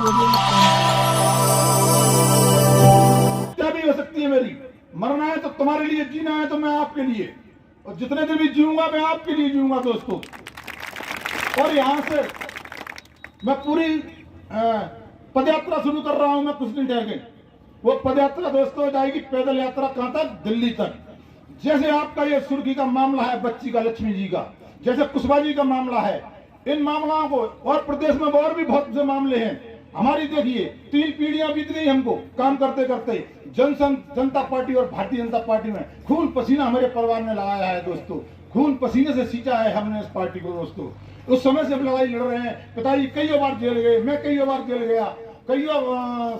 क्या भी हो सकती है मेरी, मरना है तो तुम्हारे लिए, जीना है तो मैं आपके लिए, और जितने दिन भी जीऊंगा मैं आपके लिए जीऊंगा दोस्तों। और यहां से मैं पूरी पदयात्रा शुरू कर रहा हूं, मैं कुछ दिन ठहर गए। वो पदयात्रा दोस्तों जाएगी पैदल यात्रा कहां तक? दिल्ली तक। जैसे आपका ये सुर्खी का मामला है, बच्ची का, लक्ष्मी जी का, जैसे कुशवाहा जी का मामला है, इन मामलों को, और प्रदेश में और भी बहुत से मामले हैं हमारी। देखिए 3 पीढ़ियां बीत गई हमको काम करते करते, जनता पार्टी और भारतीय जनता पार्टी में खून पसीना हमारे परिवार ने लगाया है दोस्तों, खून पसीने से सींचा है हमने इस पार्टी को दोस्तों। उस समय से लड़ाई लड़ रहे हैं, पिताजी कई बार जेल गए, मैं कई बार जेल गया, कई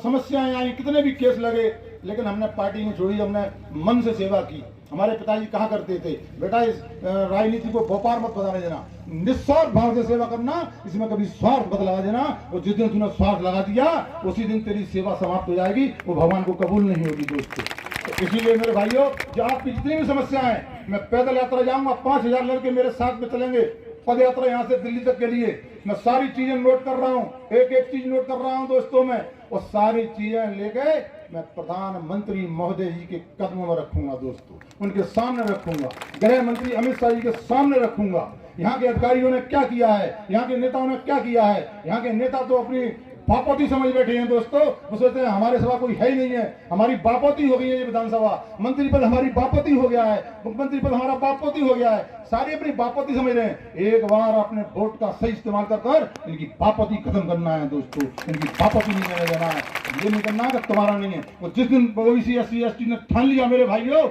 समस्याएं आई, कितने भी केस लगे, लेकिन हमने पार्टी नहीं छोड़ी, हमने मन से सेवा की। हमारे पिताजी कहा करते थे, बेटा इस राजनीति को व्यापार मत बदलने देना, निस्वार्थ भाव से सेवा करना, इसमें कभी स्वार्थ मत लगा देना, और जिस दिन तूने स्वार्थ लगा दिया उसी दिन तेरी सेवा समाप्त हो जाएगी, वो भगवान को कबूल नहीं होगी दोस्तों। तो इसीलिए मेरे भाइयों, जो आपकी जितनी भी समस्याएं हैं, मैं पैदल यात्रा जाऊंगा, 5000 लड़के मेरे साथ में चलेंगे पद यात्रा यहाँ से दिल्ली तक के लिए। मैं सारी चीजें नोट कर रहा हूँ, एक एक चीज नोट कर रहा हूँ दोस्तों मैं, और सारी चीजें लेके मैं प्रधानमंत्री महोदय जी के कदमों में रखूंगा दोस्तों, उनके सामने रखूंगा, गृह मंत्री अमित शाह जी के सामने रखूंगा। यहाँ के अधिकारियों ने क्या किया है, यहाँ के नेताओं ने क्या किया है। यहाँ के नेता तो अपनी बापोती समझ बैठे हैं दोस्तों, वो सोचते हैं हमारे सिवा कोई है ही नहीं है, हमारी बापोती हो गई है ये विधानसभा, मंत्री पद हमारी बापोती हो गया है, मुख्यमंत्री पद हमारा बापोती हो गया है, सारे अपनी बापोती समझ रहे हैं। एक बार अपने वोट का सही इस्तेमाल कर इनकी बापोती खत्म करना है दोस्तों, इनकी बापोती नहीं करने देना है, ये नहीं करना कि तुम्हारा नहीं है। और जिस दिन ओबीसी SC ST ने ठान लिया मेरे भाइयों,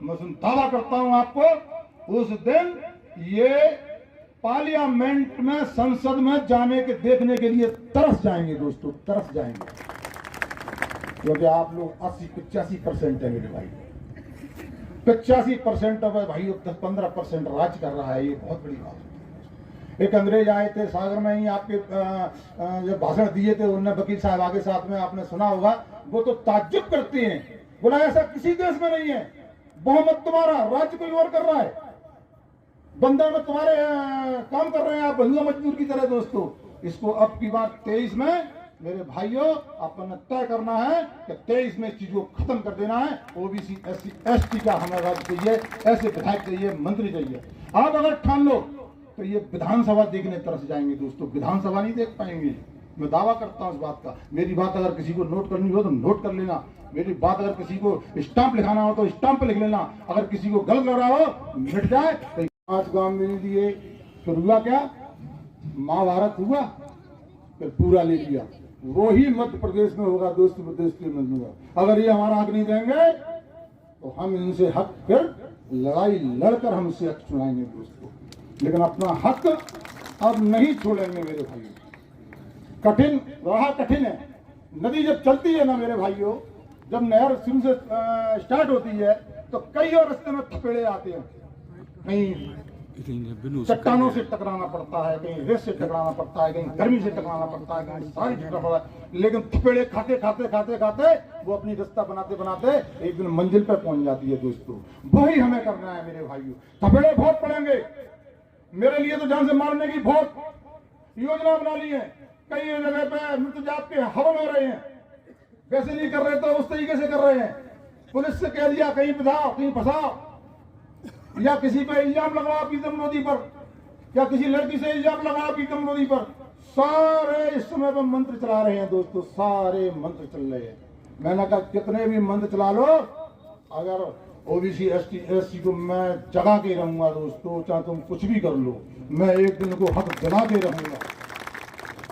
मैं दावा करता हूं आपको, उस दिन ये पार्लियामेंट में, संसद में जाने के देखने के लिए तरस जाएंगे दोस्तों, तरस जाएंगे, क्योंकि आप लोग 80-85% है मेरे भाई, 85% है भाई, 10-15% राज कर रहा है, ये बहुत बड़ी बात है। एक अंग्रेज आए थे सागर में ही, आपके जब भाषण दिए थे उन्होंने, वकील साहब आगे साथ में, आपने सुना होगा, वो तो ताज्जुब करते हैं, बोला ऐसा किसी देश में नहीं है, बहुमत तुम्हारा, राज्य कोई और कर रहा है, बंदर में तुम्हारे काम कर रहे हैं आप, बंधुआ मजदूर की तरह दोस्तों। इसको अब की बार 23 में मेरे भाइयों अपन तय करना है कि 23 में चीज को खत्म कर देना है। ओबीसी SC ST का हमें राज्य चाहिए, ऐसे विधायक चाहिए, मंत्री चाहिए। आप अगर ठान लो तो ये विधानसभा देखने तरस जाएंगे दोस्तों, विधानसभा नहीं देख पाएंगे, मैं दावा करता हूं इस बात का। मेरी बात अगर किसी को नोट करनी हो तो नोट कर लेना, मेरी बात अगर किसी को स्टाम्प लिखाना हो तो स्टाम्प लिख लेना, अगर किसी को गलत लग रहा हो मिट जाए। तो 5 गांव में नहीं दिए, फिर हुआ क्या, महाभारत हुआ, फिर पूरा ले लिया। वो ही मध्य प्रदेश में होगा दोस्तों, प्रदेश के में। अगर ये हमारा हक नहीं देंगे तो हम इनसे हक, फिर लड़ाई लड़कर हम इससे हक चुनाएंगे दोस्तों, लेकिन अपना हक अब नहीं छोड़ेंगे मेरे भाइयों। कठिन रहा, कठिन है। नदी जब चलती है ना मेरे भाइयों, जब नहर शुरू से स्टार्ट होती है तो कई और रास्ते में थपेड़े आते हैं, कहीं चट्टानों से टकराना पड़ता है, कहीं रेत से टकराना पड़ता है, कहीं गर्मी से टकराना पड़ता है, कहीं सारी चीज पड़ता है, लेकिन थपेड़े खाते खाते खाते खाते वो अपनी रास्ता बनाते बनाते एक दिन मंजिल पर पहुंच जाती है दोस्तों। वही हमें करना है मेरे भाइयों। थपेड़े बहुत पड़ेंगे, मेरे लिए तो जान से मारने की बहुत योजना बना ली है, कई जगह पे मृत जात के हवन हो रहे हैं, वैसे नहीं कर रहे तो उस तरीके से कर रहे हैं। पुलिस से कह दिया कहीं बिठाओ कहीं फंसाओ, या किसी पे इल्जाम लगाओ प्रीतम मोदी पर, या किसी लड़की से इल्जाम लगाओ प्रीतम मोदी पर, सारे इस समय पर मंत्र चला रहे हैं दोस्तों, सारे मंत्र चल रहे हैं। मैंने कहा कितने भी मंत्र चला लो, अगर ओबीसी ST SC को मैं जगा के रहूंगा दोस्तों, चाहे तुम कुछ भी कर लो, मैं एक दिन को हक जगा के रहूंगा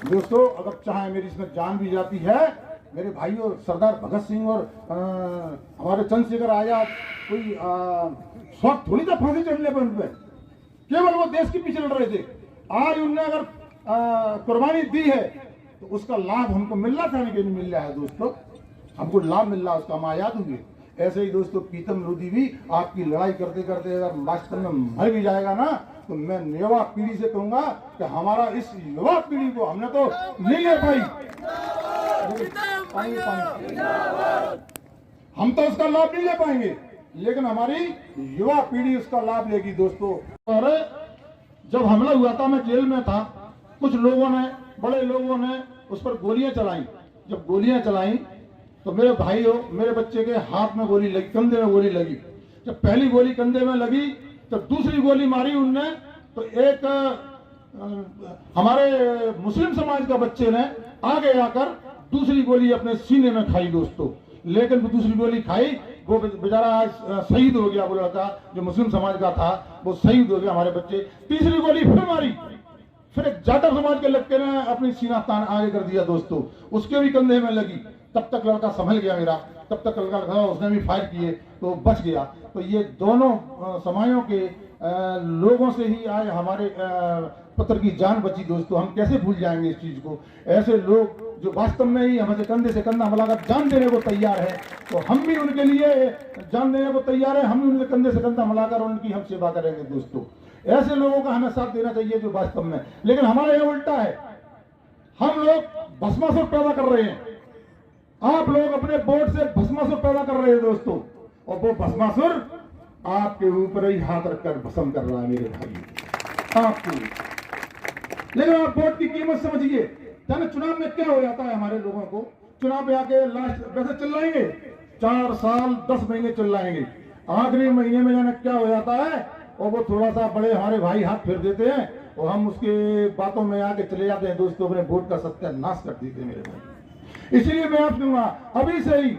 दोस्तों। अगर चाहे मेरी इसमें जान भी जाती है मेरे भाइयों, सरदार भगत सिंह और हमारे चंद्रशेखर आजाद कोई शौक थोड़ी था फांसी चढ़ने पर, उनपे केवल वो देश के पीछे लड़ रहे थे। आज उनने अगर कुर्बानी दी है तो उसका लाभ हमको मिल रहा था, नहीं मिल रहा है दोस्तों, हमको लाभ मिल रहा है उसका, हम आजाद हुए। ऐसे ही दोस्तों प्रीतम लोधी भी आपकी लड़ाई करते करते अगर वास्तव में मर भी जाएगा ना, तो मैं युवा पीढ़ी से कहूंगा कि हमारा इस युवा पीढ़ी को हमने तो नहीं ले पाई, हम तो उसका लाभ नहीं ले पाएंगे, लेकिन हमारी युवा पीढ़ी उसका लाभ लेगी दोस्तों। और जब हमला हुआ था मैं जेल में था, कुछ लोगों ने, बड़े लोगों ने उस पर गोलियां चलाई। जब गोलियां चलाई तो मेरे भाई हो, मेरे बच्चे के हाथ में गोली लगी, कंधे में गोली लगी। जब पहली गोली कंधे में लगी तो दूसरी गोली मारी उनने, तो एक हमारे मुस्लिम समाज का बच्चे ने आगे आकर दूसरी गोली अपने सीने में खाई दोस्तों। लेकिन वो दूसरी गोली खाई, वो बेचारा शहीद हो गया। वो लड़का जो मुस्लिम समाज का था वो शहीद हो गया, हमारे बच्चे। तीसरी गोली फिर मारी, फिर एक जाटव समाज के लड़के ने अपनी सीना तान आगे कर दिया दोस्तों, उसके भी कंधे में लगी। तब तक लड़का संभल गया मेरा, तब तक लड़का था, उसने भी फायर किए तो बच गया। तो ये दोनों समाजों के लोगों से ही आज हमारे पुत्र की जान बची दोस्तों। हम कैसे भूल जाएंगे इस चीज को। ऐसे लोग जो वास्तव में ही हमारे कंधे से कंधा मिलाकर जान देने को तैयार है, तो हम भी उनके लिए जान देने को तैयार है। हम भी उनके कंधे से कंधा मिलाकर उनकी हम सेवा करेंगे दोस्तों। ऐसे लोगों का हमें साथ देना चाहिए जो वास्तव में, लेकिन हमारे यहाँ उल्टा है। हम लोग भस्मासुर पैदा कर रहे हैं, आप लोग अपने वोट से भस्मासुर पैदा कर रहे हैं दोस्तों, और वो भस्मासुर आपके ऊपर ही हाथ रखकर भस्म कर रहा है मेरे भाई आपको। लेकिन आप वोट की कीमत समझिए। जाने चुनाव में क्या हो जाता है हमारे लोगों को, चुनाव पे आके लास्ट वैसे चिल्लाएंगे, 4 साल 10 महीने चिल्लाएंगे, आखिरी महीने में जाने क्या हो जाता है, और वो थोड़ा सा बड़े हमारे भाई हाथ फेर देते हैं और हम उसके बातों में आके चले जाते हैं दोस्तों, अपने वोट का सत्यानाश कर देते हैं मेरे भाई। इसलिए मैं आप कहूंगा अभी से ही,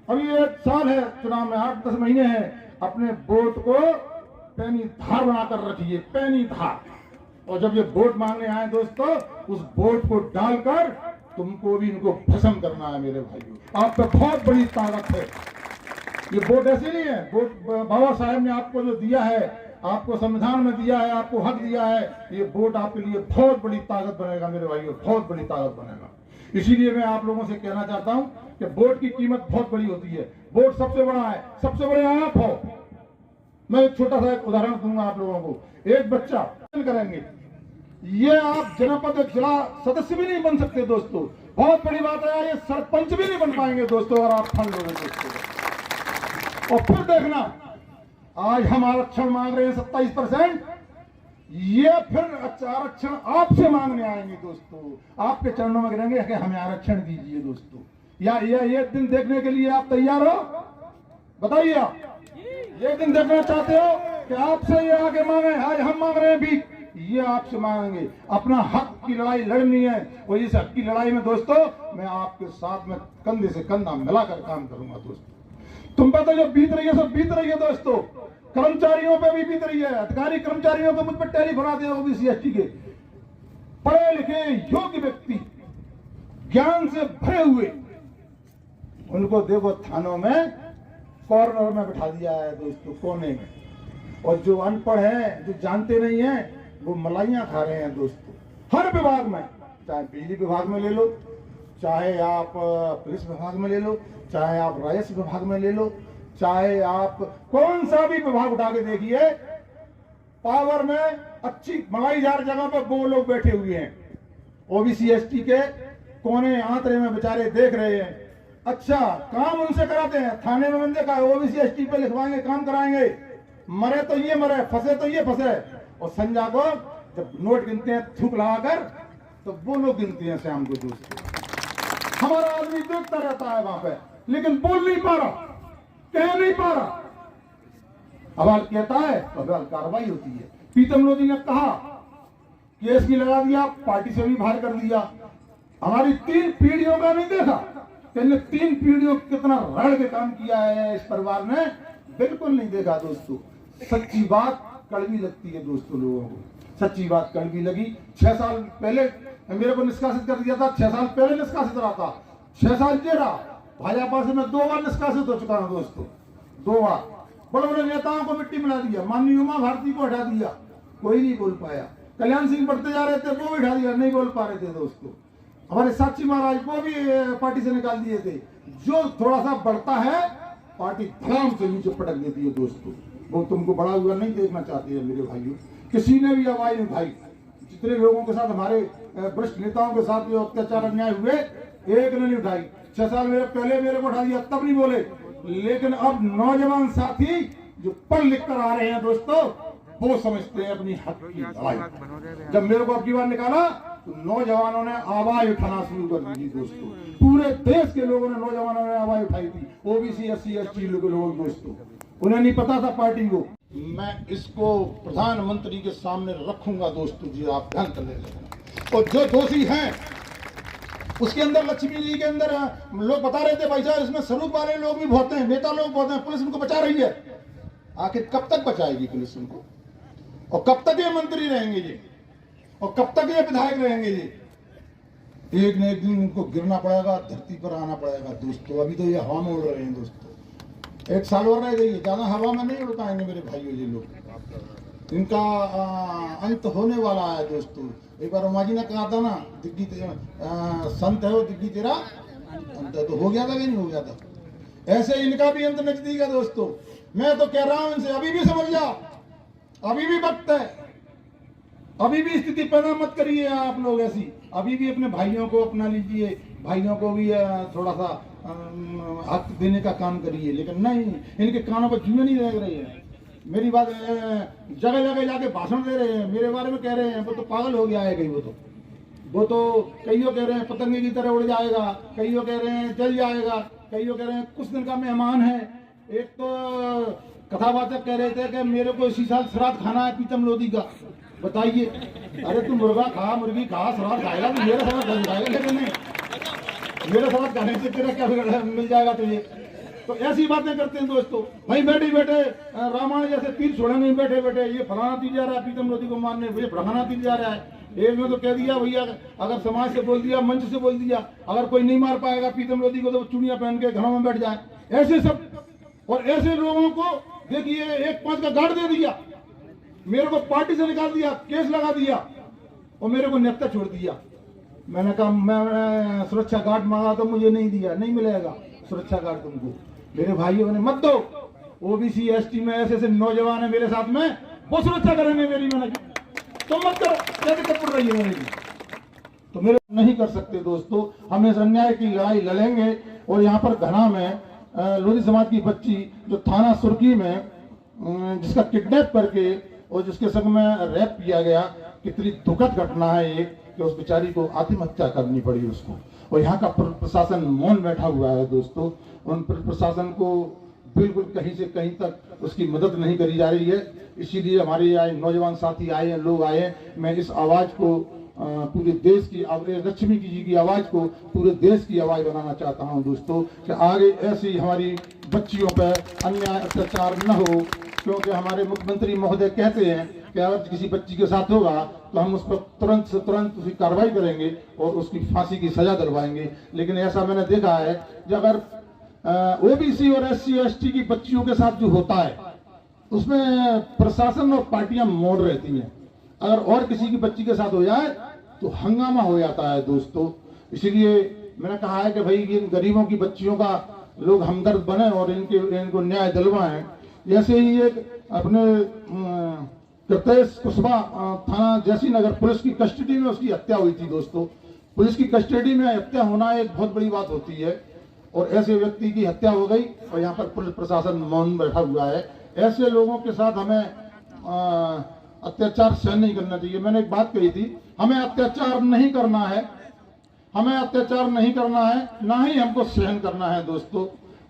अभी 1 साल है चुनाव में, 8-10 महीने हैं, अपने वोट को पैनी धार बनाकर रखिए, पैनी धार। और जब ये वोट मांगने आए दोस्तों, उस वोट को डालकर तुमको भी इनको भस्म करना है मेरे भाइयों। आप पे बहुत बड़ी ताकत है। ये वोट ऐसे नहीं है, वोट बाबा साहब ने आपको जो दिया है, आपको संविधान में दिया है, आपको हक दिया है, ये वोट आपके लिए बहुत बड़ी ताकत बनेगा मेरे भाइयों, बहुत बड़ी ताकत बनेगा। इसीलिए मैं आप लोगों से कहना चाहता हूं कि वोट की कीमत बहुत बड़ी होती है। वोट सबसे बड़ा है, सबसे बड़े आप हो। मैं एक छोटा सा एक उदाहरण दूंगा आप लोगों को। एक बच्चा करेंगे, ये आप जनपद जिला सदस्य भी नहीं बन सकते दोस्तों, बहुत बड़ी बात है, ये सरपंच भी नहीं बन पाएंगे दोस्तों अगर आप फंड लोगे दोस्तों। और फिर देखना, आज हम आरक्षण मांग रहे हैं 27%, ये फिर आरक्षण आपसे मांगने आएंगे दोस्तों, आपके चरणों में गिरेंगे कि हमें आरक्षण दीजिए दोस्तों। या ये दिन देखने के लिए आप तैयार हो? बताइए, आप ये दिन देखना चाहते हो कि आपसे ये आगे मांगे? आज हम मांग रहे हैं भी, ये आपसे मांगेंगे। अपना हक की लड़ाई लड़नी है, और इस हक की लड़ाई में दोस्तों मैं आपके साथ में कंधे से कंधा मिलाकर काम करूंगा दोस्तों। तुम पर तो जो बीत रही है सब बीत रही है दोस्तों, कर्मचारियों पे भी बीत रही है। अधिकारी कर्मचारियों को मुझ पर टैरिफ बनाते हैं ओबीसी एसटी के। पढ़े लिखे योग्य व्यक्ति, ज्ञान से भरे हुए, उनको देखो थानों में कॉर्नर में बिठा दिया है दोस्तों, कोने में। और जो अनपढ़ है, जो जानते नहीं है, वो मलाइयां खा रहे हैं दोस्तों। हर विभाग में, चाहे बिजली विभाग में ले लो, चाहे आप पुलिस विभाग में ले लो, चाहे आप राजस्व विभाग में ले लो, चाहे आप कौन सा भी विभाग उठा के देखिए, पावर में अच्छी मलाईदार जगह पर वो लोग बैठे हुए हैं। ओबीसी एसटी के कोने आंतरे में बेचारे देख रहे हैं। अच्छा, काम उनसे कराते हैं। थाने में मैंने देखा ओबीसी एसटी पे लिखवाएंगे, काम कराएंगे, मरे तो ये मरे, फंसे तो ये फंसे। और संजा को जब नोट गिनते हैं थूक लगाकर, तो वो लोग गिनते हैं शाम को दोस्तों। हमारा आदमी देखता रहता है वहां पे, लेकिन बोल नहीं पा रहा, कह नहीं पा रहा। अवाल कहता है तो अवाल कार्रवाई होती है। प्रीतम लोधी ने कहा, केस भी लगा दिया, पार्टी से भी बाहर कर दिया। हमारी 3 पीढ़ियों का नहीं देखा, 3 पीढ़ियों कितना रड़ के काम किया है इस परिवार ने, बिल्कुल नहीं देखा दोस्तों। सच्ची बात कड़वी लगती है दोस्तों, लोगों को सच्ची बात कड़वी लगी। 6 साल पहले मेरे को निष्कासित कर दिया था, 6 साल पहले निष्कासित रहा था, 6 साल जे रहा। भाजपा से मैं 2 बार निष्कासित हो चुका हूं दोस्तों, 2 बार। बड़े बड़े नेताओं को मिट्टी मिला दिया, माननीय उमा भारती को हटा दिया, कोई नहीं बोल पाया। कल्याण सिंह बढ़ते जा रहे थे, वो भी हटा दिया, नहीं बोल पा रहे थे दोस्तों। हमारे साक्षी महाराज को भी पार्टी से निकाल दिए थे। जो थोड़ा सा बढ़ता है, पार्टी धड़ाम से नीचे पटक देती है दोस्तों। वो तुमको बड़ा हुआ नहीं देखना चाहती है मेरे भाइयों। किसी ने भी आवाज नहीं उठाई। जितने लोगों के साथ, हमारे वरिष्ठ नेताओं के साथ जो अत्याचार अन्याय हुए, एक ने नहीं उठाई। 6 साल पहले मेरे को उठा दिया, तब नहीं बोले। लेकिन अब नौजवान साथी जो पढ़ लिख कर आ रहे हैं दोस्तों, वो समझते हैं अपनी हक की लड़ाई। जब मेरे को अब की बार निकाला तो नौजवानों ने आवाज उठाना शुरू कर दी दोस्तों। पूरे देश के लोगों ने, नौजवानों ने आवाज उठाई थी। ओबीसी SC ST लोग दोस्तों, उन्हें नहीं पता था पार्टी को। मैं इसको प्रधानमंत्री के सामने रखूंगा दोस्तों जी, आप ध्यान कर लेना। और जो दोषी हैं उसके अंदर, लक्ष्मी जी के अंदर लोग बता रहे थे भाई साहब इसमें स्वरूप वाले लोग भी बहुत हैं, नेता लोग बहुत हैं, पुलिस उनको बचा रही है। आखिर कब तक बचाएगी पुलिस उनको? और कब तक ये मंत्री रहेंगे ये, और कब तक ये विधायक रहेंगे ये? एक न एक दिन उनको गिरना पड़ेगा, धरती पर आना पड़ेगा दोस्तों। अभी तो ये हवा में उड़ रहे हैं दोस्तों, एक साल और रह जाइए, ज्यादा हवा में नहीं उड़ पाएंगे मेरे भाइयों ये लोग। इनका अंत होने वाला है दोस्तों। एक बार उमा जी ने कहा था ना, दिग्गी संत है वो, दिग्गी तेरा अंत है, तो हो गया था कि नहीं हो गया था? ऐसे इनका भी अंत नजदीक है दोस्तों। मैं तो कह रहा हूं इनसे, अभी भी समझ जाओ, अभी भी वक्त है, अभी भी स्थिति पैदा मत करिए आप लोग ऐसी। अभी भी अपने भाइयों को अपना लीजिए, भाइयों को भी थोड़ा सा हक देने का काम करिए। लेकिन नहीं, इनके कानों पर जुए नहीं लग रही है। मेरी बात, जगह जगह जाके भाषण दे रहे हैं, मेरे बारे में कह रहे हैं वो तो पागल हो गया है कहीं, वो तो कईयों कह रहे हैं पतंगे की तरह उड़ जाएगा, कईयों कह रहे हैं जल जाएगा, कईयों कह रहे हैं कुछ दिन का मेहमान है। एक तो कथावाचक कह रहे थे कि मेरे को इसी साल श्राद्ध खाना है प्रीतम लोधी का। बताइए, अरे तू मुर्गा खा, मुर्गी खा, श्राद्ध खाएगा तो मेरा श्राद्ध खाएगा, लेकिन नहीं, मेरे श्राद्ध खाने से तेरा क्या मिल जाएगा तुझे? तो ऐसी बातें करते हैं दोस्तों। भाई बैठे बैठे रामायण जैसे तीर छोड़ेंगे, बैठे बैठे ये फलाना तीर जा रहा है प्रीतम लोधी को मारने, ये फलाना तीर जा रहा है। एक में तो कह दिया भैया, अगर समाज से बोल दिया, मंच से बोल दिया, अगर कोई नहीं मार पाएगा प्रीतम लोधी को तो चुनिया पहन के घरों में बैठ जाए। ऐसे सब, और ऐसे लोगों को देखिए 1-5 का गार्ड दे दिया, मेरे को पार्टी से निकाल दिया, केस लगा दिया और मेरे को निहत्था छोड़ दिया। मैंने कहा मैं सुरक्षा गार्ड मांगा तो मुझे नहीं दिया, नहीं मिलेगा सुरक्षा गार्ड तुमको। मेरे भाइयों ने मत दो, ओबीसी ST में ऐसे ऐसे नौजवान है मेरे साथ में, वो सुरक्षा करेंगे मेरी। मैंने तो मत करो, क्या दिक्कत पड़ रही है मेरी? तो मेरे नहीं कर सकते दोस्तों। हम इस अन्याय की लड़ाई लड़ेंगे। और यहाँ पर घना में लोधी समाज की बच्ची जो थाना सुर्खी में जिसका किडनैप करके और जिसके संग में रेप किया गया, कितनी दुखद घटना है ये कि उस बेचारी को आत्महत्या करनी पड़ी उसको। और यहाँ का प्रशासन मौन बैठा हुआ है दोस्तों। उन प्रशासन को बिल्कुल कहीं से कहीं तक उसकी मदद नहीं करी जा रही है। इसीलिए हमारे यहाँ नौजवान साथी आए हैं, लोग आए हैं। मैं इस आवाज को पूरे देश की, लक्ष्मी जी की आवाज को पूरे देश की आवाज बनाना चाहता हूं दोस्तों, कि आगे ऐसी हमारी बच्चियों पर अन्याय अत्याचार न हो। क्योंकि हमारे मुख्यमंत्री महोदय कहते हैं कि अगर किसी बच्ची के साथ होगा तो हम उस पर तुरंत से तुरंत उसकी कार्रवाई करेंगे और उसकी फांसी की सजा दिलवाएंगे। लेकिन ऐसा मैंने देखा है कि अगर ओबीसी और SC ST की बच्चियों के साथ जो होता है उसमें प्रशासन और पार्टियां मौन रहती हैं। अगर और किसी की बच्ची के साथ हो जाए तो हंगामा हो जाता है दोस्तों। इसीलिए मैंने कहा है कि भाई इन गरीबों की बच्चियों का लोग हमदर्द बने और इनको न्याय दिलवाएं। जैसे ही एक अपने कृतेश कुशवा थाना जैसी नगर पुलिस की कस्टडी में उसकी हत्या हुई थी दोस्तों। पुलिस की कस्टडी में हत्या होना एक बहुत बड़ी बात होती है, और ऐसे व्यक्ति की हत्या हो गई और यहाँ पर पुलिस प्रशासन मौन बैठा हुआ है। ऐसे लोगों के साथ हमें अत्याचार सहन नहीं करना चाहिए। मैंने एक बात कही थी, हमें अत्याचार नहीं करना है, हमें अत्याचार नहीं करना है, ना ही हमको सहन करना है दोस्तों।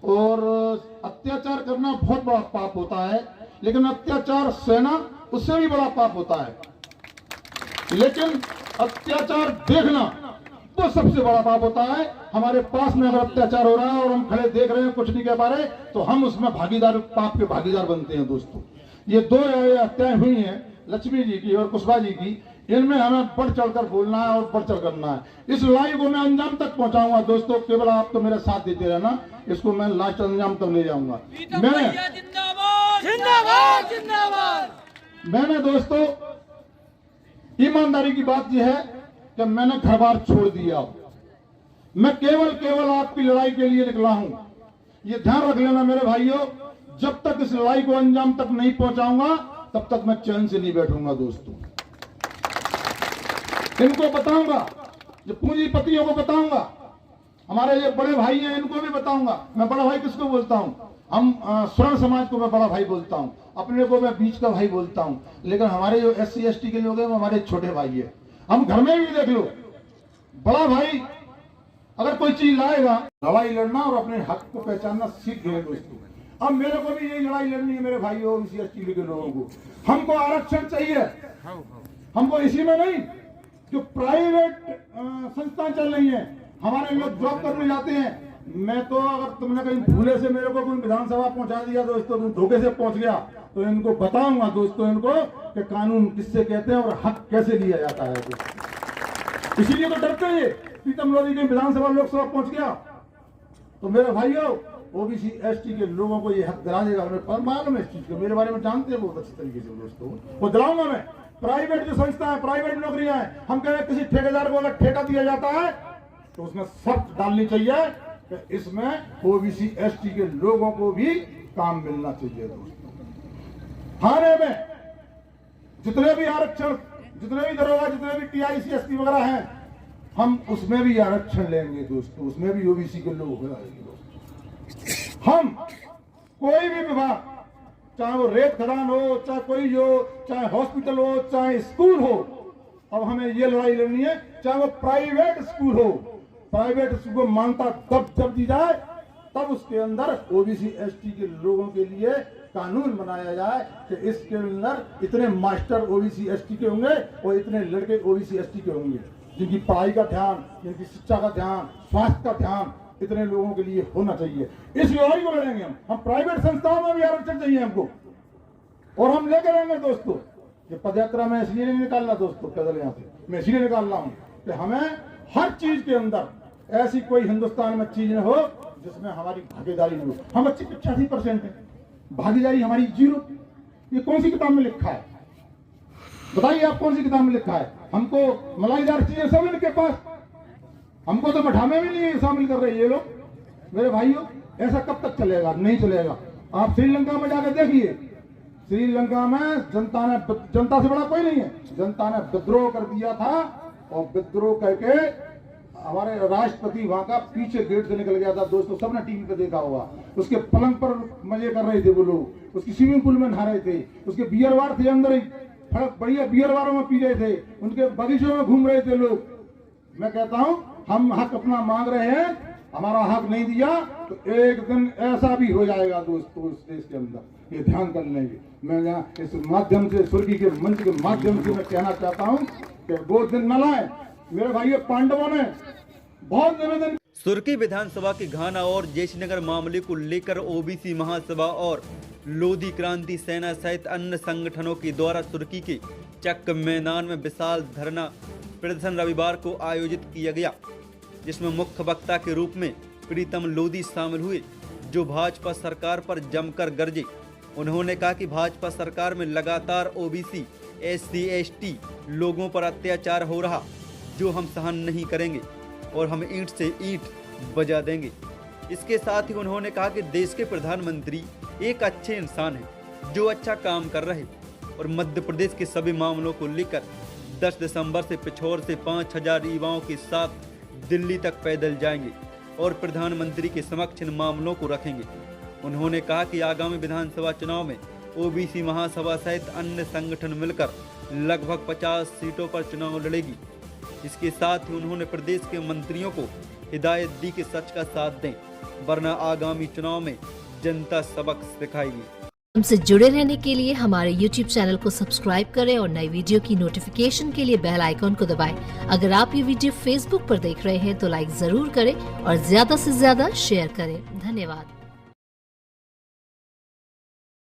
और अत्याचार करना बहुत बड़ा पाप होता है, लेकिन अत्याचार सहना उससे भी बड़ा पाप होता है। लेकिन अत्याचार देखना तो सबसे बड़ा पाप होता है। हमारे पास में अगर अत्याचार हो रहा है और हम खड़े देख रहे हैं, कुछ नहीं कह पा रहे, तो हम उसमें भागीदार, पाप के भागीदार बनते हैं दोस्तों। ये 2 हत्याएं हुई हैं, लक्ष्मी जी की और कुशवा जी की। इनमें हमें बढ़ चढ़कर बोलना है और बढ़ चढ़ करना है। इस लड़ाई को मैं अंजाम तक पहुंचाऊंगा दोस्तों। केवल आप तो मेरा साथ देते रहना, इसको मैं लास्ट अंजाम तक ले जाऊंगा। मैंने दोस्तों ईमानदारी की बात यह है कि मैंने घर बार छोड़ दिया। मैं केवल आपकी लड़ाई के लिए निकला हूं। ये ध्यान रख लेना मेरे भाइयों, जब तक इस लड़ाई को अंजाम तक नहीं पहुंचाऊंगा तब तक मैं चैन से नहीं बैठूंगा दोस्तों। इनको बताऊंगा, जो पूंजीपतियों को बताऊंगा, हमारे ये बड़े भाई हैं इनको भी बताऊंगा। मैं बड़ा भाई किसको बोलता हूं? हम स्वर्ण समाज को मैं बड़ा भाई बोलता हूँ, अपने को मैं बीच का भाई बोलता हूँ, लेकिन हमारे जो SC ST के लोग हैं वो हमारे छोटे भाई है। हम घर में भी देख लो, बड़ा भाई अगर कोई चीज लाएगा, लड़ाई लड़ना और अपने हक को पहचानना सीख गए दोस्तों। अब मेरे को भी यही लड़ाई लड़नी है मेरे भाइयों SC ST के लोगों को। हमको आरक्षण चाहिए, हमको इसी में नहीं, जो प्राइवेट संस्थाएं चल रही हैं, हमारे लोग जॉब करने जाते हैं। मैं तो अगर तुमने कहीं भूले से मेरे को कोई विधानसभा पहुंचा दिया दोस्तों, तुम धोखे से पहुंच गया, तो इनको बताऊंगा दोस्तों इनको कि कानून किससे कहते हैं और हक कैसे लिया जाता है दोस्तों। इसीलिए तो डरते हैं। प्रीतम लोधी के विधानसभा लोकसभा पहुंच गया तो मेरे भाइयों OBC ST के लोगों को ये हक दिला देगा। उन्हें मालूम है इस चीज को, मेरे बारे में जानते हैं बहुत अच्छी तरीके से दोस्तों, वो दिलाऊंगा मैं। प्राइवेट जो संस्था है, प्राइवेट नौकरियां हैं, हम कह रहे हैं किसी ठेकेदार को अगर ठेका दिया जाता है तो उसमें शर्त डालनी चाहिए कि इसमें OBC ST के लोगों को भी काम मिलना चाहिए दोस्तों। थाने में जितने भी आरक्षण, जितने भी दरोगा, जितने भी TIC ST वगैरह हैं, हम उसमें भी आरक्षण लेंगे दोस्तों, उसमें भी OBC के लोग होंगे। हम कोई भी विभाग, चाहे वो रेत खदान हो, चाहे कोई हो, चाहे हॉस्पिटल हो, चाहे स्कूल हो, अब हमें ये लड़ाई लड़नी है। चाहे वो प्राइवेट स्कूल हो, प्राइवेट स्कूल को मान्यता तब जब दी जाए तब उसके अंदर OBC ST के लोगों के लिए कानून बनाया जाए कि इसके अंदर इतने मास्टर OBC ST के होंगे और इतने लड़के OBC ST के होंगे, जिनकी पढ़ाई का ध्यान, जिनकी शिक्षा का ध्यान, स्वास्थ्य का ध्यान इतने लोगों के लिए होना चाहिए। इस लड़ाई को लड़ेंगे हम प्राइवेट संस्थाओं में भी आरक्षण चाहिए हमको, और हम लेकर रहेंगे दोस्तों। ये पदयात्रा में इसलिए नहीं निकाल रहा दोस्तों, पैदल यहाँ से मैं इसलिए निकाल रहा हूँ कि हमें हर चीज के अंदर ऐसी कोई हिंदुस्तान में चीज न हो जिसमें हमारी भागीदारी न हो। हम अच्छी 85% है, भागीदारी हमारी 0। ये कौन सी किताब में लिखा है बताइए आप, कौन सी किताब में लिखा है? हमको मलाईदार चीजें सब इनके पास, हमको तो मठामे भी नहीं शामिल कर रहे ये लोग। मेरे भाइयों ऐसा कब तक चलेगा? नहीं चलेगा। आप श्रीलंका में जाकर देखिए, श्रीलंका में जनता से बड़ा कोई नहीं है, जनता ने विद्रोह कर दिया था और विद्रोह करके हमारे राष्ट्रपति वहां का पीछे गेट से निकल गया था दोस्तों, सबने टीवी पे देखा होगा। उसके पलंग पर मजे कर रहे थे वो लोग, उसकी स्विमिंग पूल में नहा रहे थे, उसके बियर बार थे अंदर ही, बढ़िया बियर बारों में पी रहे थे, उनके बगीचों में घूम रहे थे लोग। मैं कहता हूं हम हक अपना मांग रहे हैं, हमारा हक नहीं दिया तो एक दिन ऐसा भी हो जाएगा दोस्तों इस देश के अंदर, ये ध्यान कर लेंगे। मैं यहाँ इस माध्यम से, सुर्खी के मंच के माध्यम से मैं कहना चाहता हूँ कि वो दिन न लाए। मेरे भाइयों पांडवों ने बहुत निवेदन। सुर्खी विधानसभा के घाना और जयश्रीनगर मामले को लेकर OBC महासभा और लोधी क्रांति सेना सहित अन्य संगठनों के द्वारा सुर्खी के चक मैदान में विशाल धरना प्रदर्शन रविवार को आयोजित किया गया, जिसमें मुख्य वक्ता के रूप में प्रीतम लोधी शामिल हुए, जो भाजपा सरकार पर जमकर गरजे। उन्होंने कहा कि भाजपा सरकार में लगातार OBC SC ST लोगों पर अत्याचार हो रहा, जो हम सहन नहीं करेंगे और हम ईंट से ईंट बजा देंगे। इसके साथ ही उन्होंने कहा कि देश के प्रधानमंत्री एक अच्छे इंसान हैं, जो अच्छा काम कर रहे, और मध्य प्रदेश के सभी मामलों को लेकर 10 दिसंबर से पिछोर से 5000 युवाओं के साथ दिल्ली तक पैदल जाएंगे और प्रधानमंत्री के समक्ष इन मामलों को रखेंगे। उन्होंने कहा कि आगामी विधानसभा चुनाव में OBC महासभा सहित अन्य संगठन मिलकर लगभग 50 सीटों पर चुनाव लड़ेगी। इसके साथ ही उन्होंने प्रदेश के मंत्रियों को हिदायत दी कि सच का साथ दें, वरना आगामी चुनाव में जनता सबक सिखाएगी। हमसे जुड़े रहने के लिए हमारे YouTube चैनल को सब्सक्राइब करें और नई वीडियो की नोटिफिकेशन के लिए बेल आइकॉन को दबाएं। अगर आप ये वीडियो Facebook पर देख रहे हैं तो लाइक जरूर करें और ज्यादा से ज्यादा शेयर करें। धन्यवाद।